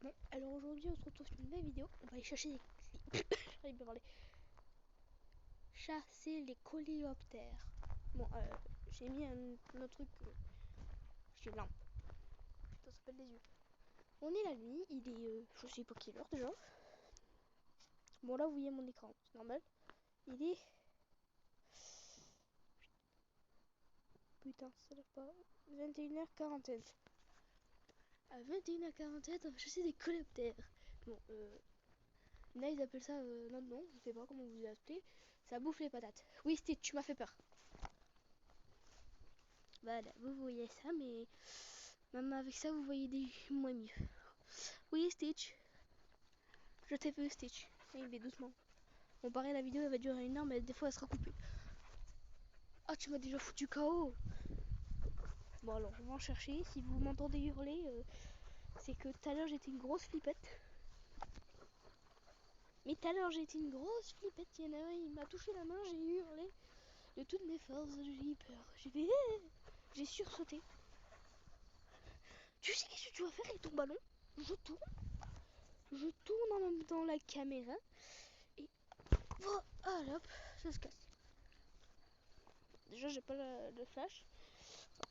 Bon, alors aujourd'hui on se retrouve sur une nouvelle vidéo. On va aller chercher des... J'arrive pas à parler. Chasser les coléoptères. Bon, j'ai mis un autre truc. J'ai une lampe. Putain, ça pète les yeux. On est la nuit, il est... je sais pas quelle heure déjà. Bon, là vous voyez mon écran, c'est normal. Il est... Putain, ça lève pas. 21h47. À 21h47, on va chasser des coléoptères. Bon, là ils appellent ça non, je sais pas comment vous appelez. Ça bouffe les patates. Oui, Stitch, tu m'as fait peur. Voilà, vous voyez ça, mais même avec ça, vous voyez des moins mieux. Oui, Stitch. Je t'ai vu, Stitch. Oui, mais doucement. Bon, pareil, la vidéo elle va durer 1 heure, mais des fois elle sera coupée. Ah, tu m'as déjà foutu KO. Bon, alors, on va en chercher. Si vous m'entendez hurler, c'est que tout à l'heure j'étais une grosse flippette. Mais tout à l'heure j'étais une grosse flippette. Il y en a un, il m'a touché la main, j'ai hurlé. De toutes mes forces, j'ai eu peur. J'ai sursauté. Tu sais qu'est-ce que tu vas faire avec ton ballon? Je tourne en même temps la caméra. Et voilà, hop, ça se casse. Déjà, j'ai pas le flash.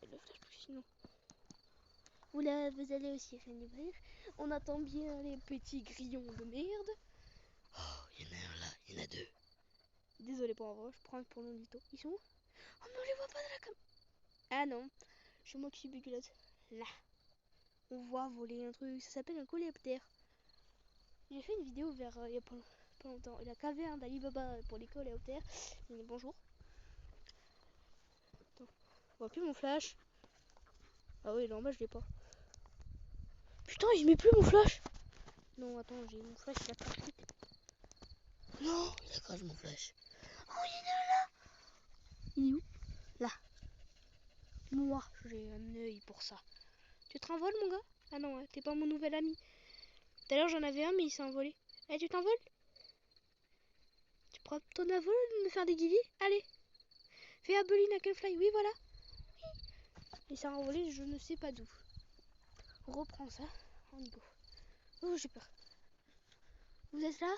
Le flash, parce que sinon. Oula, vous allez aussi rien ouvrir. On attend bien les petits grillons de merde. Oh, il y en a un là, il y en a deux. Désolé pour en voir, je prends pour l'ondito. Ils sont où? Oh, mais on les voit pas de la cam. Ah non, c'est moi qui suis bigolote. Là, on voit voler un truc, ça s'appelle un coléoptère. J'ai fait une vidéo vers il y a pas longtemps. La caverne d'Alibaba pour les coléoptères. Bonjour. Attends, on voit plus mon flash. Ah oui, normal, je l'ai pas. Putain, il met plus mon flash. Non, attends, j'ai mon flash, il a craché. Non, il a craché mon flash. Oh, il est là. Il est où? Là. Moi, j'ai un œil pour ça. Tu te renvoles, mon gars? Ah non, t'es pas mon nouvel ami. Tout à l'heure, j'en avais un, mais il s'est envolé. Eh, tu t'envoles? Tu prends ton envol de me faire des guillis? Allez. Fais Abeline à quel fly? Oui, voilà. Oui. Il s'est envolé, je ne sais pas d'où. Reprends ça. On y go. Oh, j'ai peur. Vous êtes là?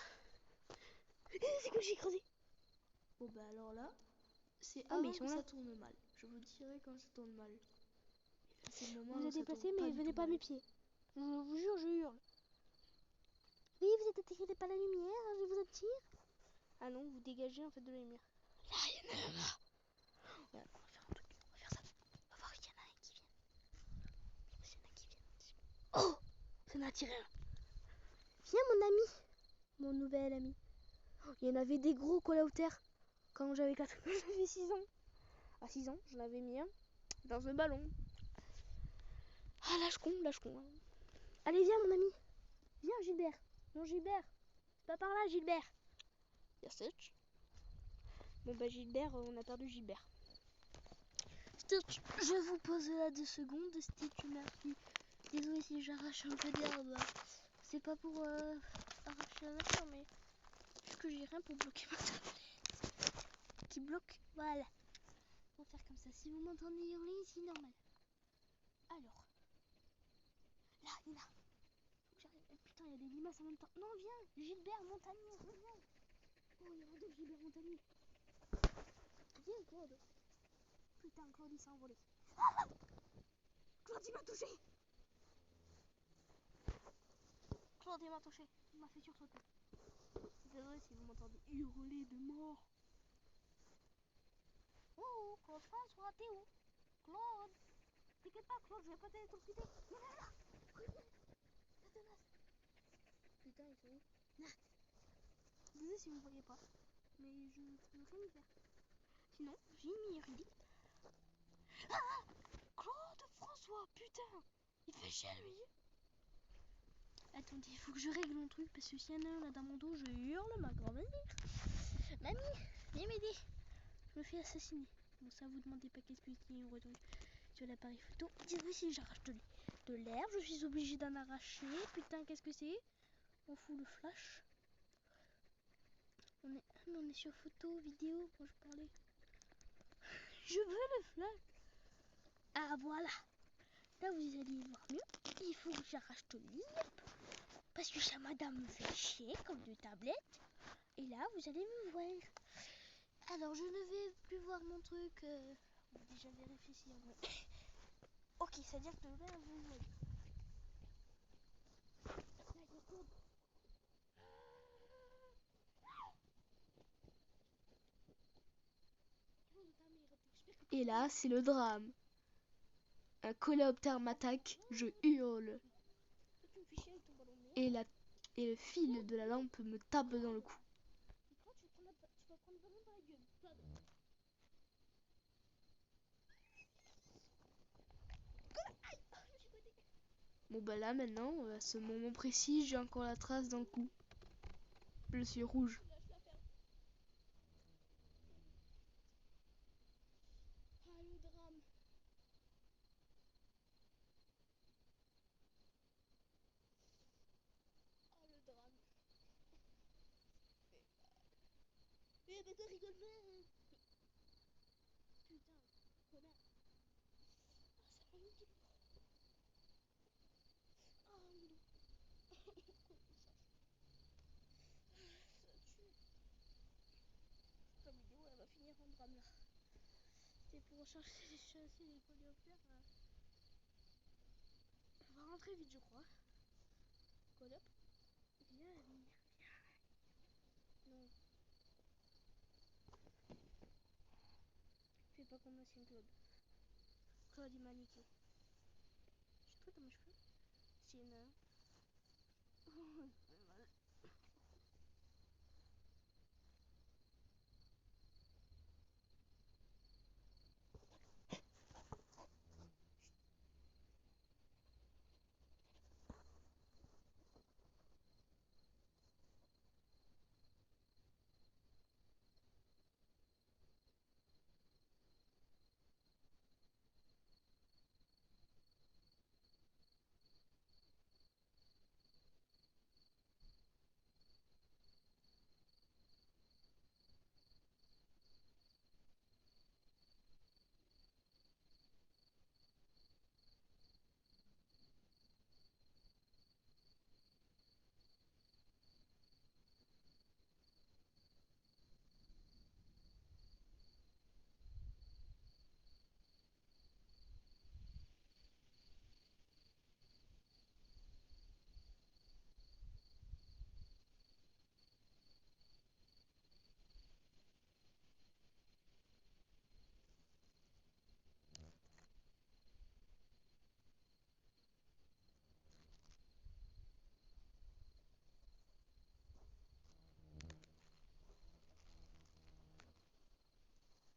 C'est comme j'ai creusé. Bon bah alors là, c'est Ah, mais avant ils sont que là. ça tourne mal. Je vous dirai quand ça tourne mal. C'est le moment Vous où êtes ça déplacé, tourne pas mais du venez tout pas à mal. mes pieds. Je vous jure, je hurle. Oui, vous êtes attiré par la lumière, je vous attire. Ah non, vous dégagez en fait de la lumière. Là, il y en a un là. Ouais, on va faire un truc, on va faire ça. On va voir, il y en a un qui vient. Il y en a qui vient. Oh, ça m'a attiré un. Viens, mon ami. Mon nouvel ami. Oh, il y en avait des gros coléoptères. Quand j'avais 6 ans. À 6 ans, j'en avais mis un dans un ballon. Ah, lâche con, lâche con. Allez, viens, mon ami. Viens, Gilbert. Non, Gilbert. C'est pas par là, Gilbert. Y'a Stitch. Bon, bah, Gilbert, on a perdu Gilbert. Stitch, je vous pose là 2 secondes. Stitch, merci. Désolé si j'arrache un peu d'herbe. C'est pas pour arracher la nature, mais juste que j'ai rien pour bloquer ma tablette. Qui bloque, voilà. On va faire comme ça. Si vous m'entendez hurler, c'est normal. Alors. Là, il y en a. Putain, il y a des limaces en même temps. Non, viens, Gilbert Montagnier, viens. Oh, il y en a deux Gilbert Montagnier. Viens, Claude. Putain, Claude, il s'est envolé. Ah, Claude, il m'a touché. Claude, il m'a touché. Il m'a fait sursauter. Désolé si vous m'entendez hurler de mort. Oh, Claude François, t'es où? Claude. T'inquiète pas, Claude, je vais pas t'électrocuter. Il y en a là. La tenace. Putain, ils sont où? Là. Désolé si vous ne voyez pas. Mais je peux rien y faire. Sinon, j'ai une meilleure idée. Ah, Claude François, putain, il fait chier lui. Attendez, il faut que je règle mon truc parce que s'il y en a un là dans mon dos, je hurle ma grand-mère. Mamie, viens m'aider. Je me fais assassiner. Bon, ça vous demandez pas qu'est-ce que je retourne sur l'appareil photo. Dis-moi si j'arrache de l'herbe, je suis obligée d'en arracher. Putain, qu'est-ce que c'est? On fout le flash. On est sur photo, vidéo, moi je parlais. Je veux le flash. Ah voilà. Là, vous allez voir mieux. Il faut que j'arrache tout le livre. Parce que ça, madame me fait chier comme de tablette. Et là, vous allez me voir. Alors, je ne vais plus voir mon truc. On va déjà vérifier s'il y en a. Ok, c'est-à-dire que là, vous voyez. Là, il y a Claude. Et là, c'est le drame. Un coléoptère m'attaque, je hurle. Tu me fais chier avec ton ballon de merde. Et le fil de la lampe me tape dans le cou. Et quand tu vas prendre le ballon dans la gueule. Claude. Aïe, je me suis cogné. Bon bah là maintenant, à ce moment précis, j'ai encore la trace dans le cou. Je suis rouge. Lâche la ferme. Ah, le drame. Ah, le drame. Fait mal. Mais toi, rigole pas. Hein. Putain, connard. Ah, ça m'a mis tout lourd. Ah, mon dos. Ça tue. Comme vidéo, elle va finir en drame là. C'était pour chasser les coléoptères. On va rentrer vite, je crois. Colop. Viens, viens. Non. Fais pas comme l'ancien Claude. Claude, il m'a niqué. J'ai trop dans mes cheveux. S'il y en a un. Oh, ça fait mal.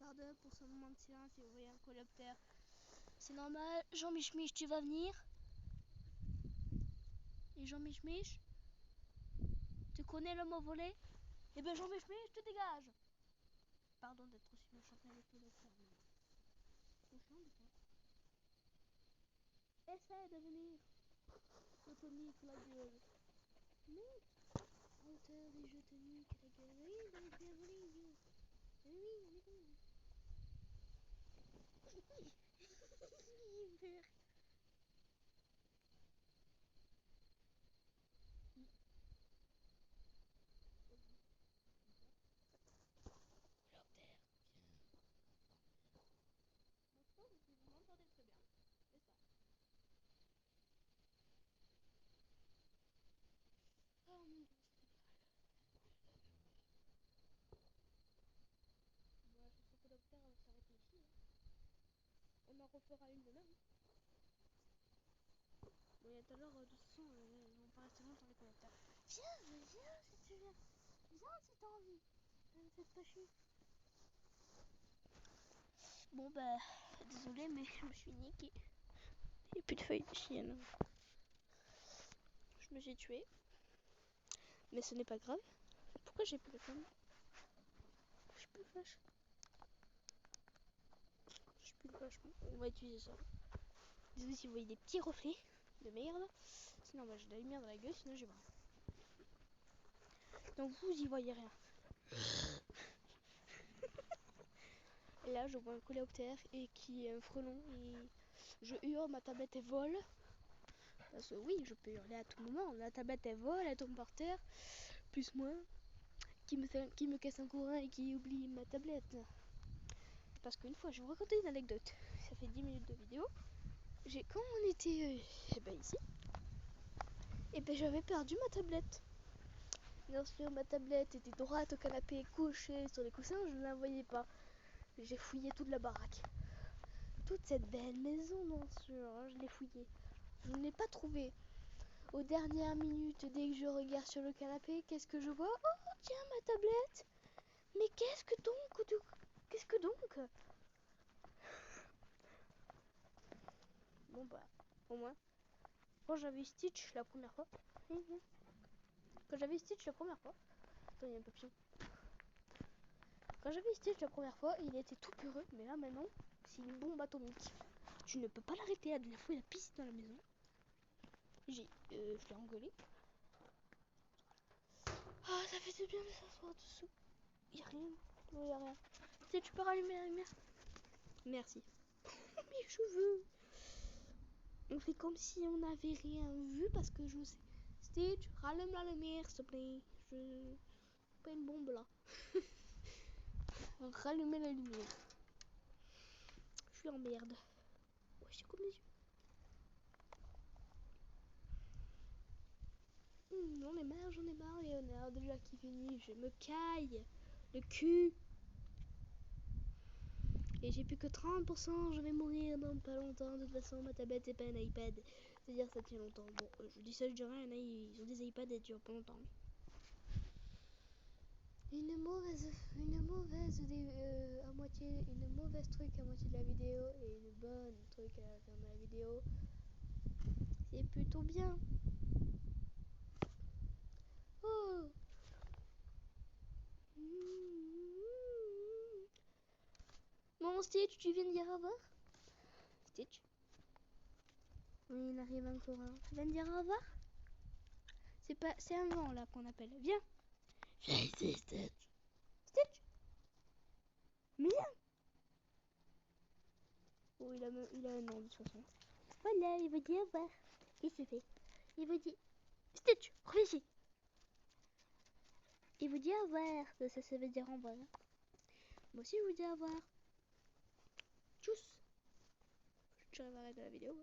Pardon pour ce moment de silence si vous voyez un coléoptère. C'est normal. Jean Mich Mich, tu vas venir? Et Jean Mich Mich, tu connais le mot voler? Eh ben Jean Mich Mich, tu dégages. Pardon d'être aussi méchante avec les coléoptères. C'est chiant des fois. Essaye de venir. Je te nique la gueule. Monte. À hauteur et je te nique la gueule. Oui, donc bien volé, idiot. Oui, on est con. Il meurt. Coléoptère, viens. Bon, je pense que vous m'entendez très bien. C'est ça. Oh mon dieu, ça fait mal. Bon, la chanson coléoptère va s'arrêter ici. Hein. On en refera une demain. Hein. Bon, il y a tout à l'heure, de toute façon, ils vont pas rester longtemps les coléoptères. Viens, viens si tu viens. Viens si t'as envie. Ne me faites pas chier. Bon, bah, désolé, mais je me suis niqué. Il n'y a plus de feuilles de chienne. Je me suis tué. Mais ce n'est pas grave. Pourquoi j'ai plus le flamme? Je suis plus flash. Je suis plus le flash. On va utiliser ça. Désolé si vous voyez des petits reflets de merde. Sinon, bah, j'ai de la lumière dans la gueule, sinon j'ai voir. Donc vous y voyez rien. Et là, je vois un coléoptère et qui est un frelon et Je hurle, ma tablette elle vole. Parce que oui, je peux hurler à tout moment. La tablette elle vole, elle tombe par terre. Plus moi, qui me casse un courant et qui oublie ma tablette. Parce qu'une fois, je vais vous raconter une anecdote. Ça fait 10 minutes de vidéo. Quand on était ici, et ben j'avais perdu ma tablette. Bien sûr, ma tablette était droite au canapé, couchée sur les coussins, je ne la voyais pas. J'ai fouillé toute la baraque. Toute cette belle maison, bien sûr, hein, je l'ai fouillée. Je ne l'ai pas trouvée. Aux dernières minutes, dès que je regarde sur le canapé, qu'est-ce que je vois? Oh, tiens, ma tablette! Mais qu'est-ce que donc? Qu'est-ce que donc? Bon bah, au moins, quand j'avais Stitch la première fois, attends, il y a un papillon. Quand j'avais Stitch la première fois, il était tout peureux, mais là maintenant, c'est une bombe atomique. Tu ne peux pas l'arrêter. La dernière fois, il a pissé dans la maison. Je l'ai engueulé. Ah, ça fait du bien de s'asseoir dessous. Y a rien. Non, y a rien. Tu peux rallumer la lumière? Merci. Mes cheveux. On fait comme si on n'avait rien vu parce que je sais. Stitch, rallume la lumière, s'il te plaît. Pas une bombe là. Rallumer la lumière. Je suis en merde. Ouais, j'ai comme les yeux. J'en ai marre, Léonard. Déjà qui finit, je me caille. Le cul. Et j'ai plus que 30%, je vais mourir dans pas longtemps. De toute façon, ma tablette c'est pas un iPad. C'est-à-dire ça tient longtemps. Bon, je dis ça, je dirais, ils ont des iPads et durent pas longtemps. Une mauvaise truc à moitié de la vidéo et une bonne truc à la fin de la vidéo. C'est plutôt bien. Oh. Bon, Stitch, tu viens de dire au revoir? Stitch? Oui, il arrive encore un. Tu viens de dire au revoir? C'est un vent là qu'on appelle. Viens. Viens ici, Stitch. Stitch? Viens. Oh, il a un nom de toute façon. Voilà, il veut dire au revoir. Qu'est-ce qu'il fait? Il veut dire... Stitch, reviens ici. Il vous dit au revoir. Ça veut dire au revoir. Moi aussi, je vous dis au revoir. Tchuss. Je vais arrêter la vidéo.